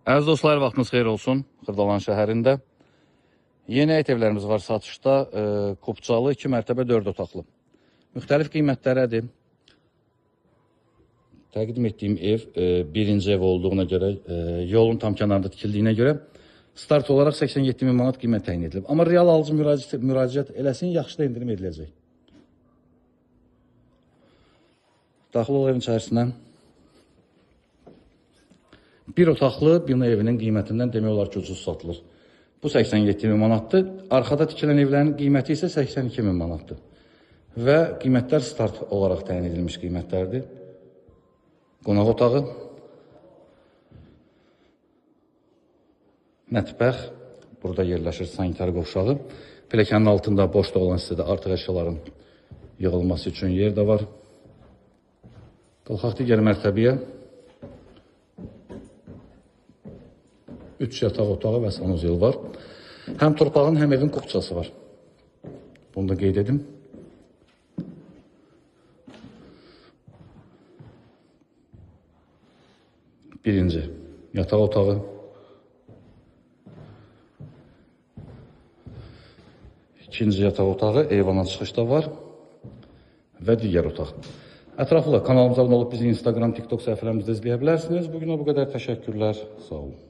Əziz dostlar, vaxtınız xeyir olsun. Xırdalan şəhərində yeni həyət evlərimiz var satışda. Kupçalı 2 mərtəbə 4 otaqlı. Müxtəlif qiymətlərədir. Təqdim etdiyim ev birinci ev olduğuna görə, yolun tam kənarında tikildiyinə görə start olaraq 87 min manat qiymət təyin edilib. Amma real alıcı müraciət eləsin, yaxşı da indirim ediləcək. Daxil ol evin içərisindən. Bir otaqlı bina evinin qiymətindən demək olar ki, ucuz satılır. Bu 87 min manatdır. Arxada tikilən evlərin qiyməti isə 82 min manatdır. Və qiymətlər start olaraq təyin edilmiş qiymətlərdir. Qonaq otağı, mətbəx, burada yerləşir sanitar qovşağı. Pilləkənin altında boşda olan hissədə artıq əşyaların yığılması üçün yer də var. Qalxaq digər mərtəbəyə. 3 yataq otağı və sanuzel var. Həm torpağın, həm evin kupçası var. Bunu da qeyd edim. Birinci yataq otağı. İkinci yataq otağı eyvana çıxışda var. Və digər otaq. Ətraflı kanalımıza abunə olub bizi Instagram, TikTok səhifələrimizdə izləyə bilərsiniz. Bugünə bu qədər təşəkkürlər. Sağ olun.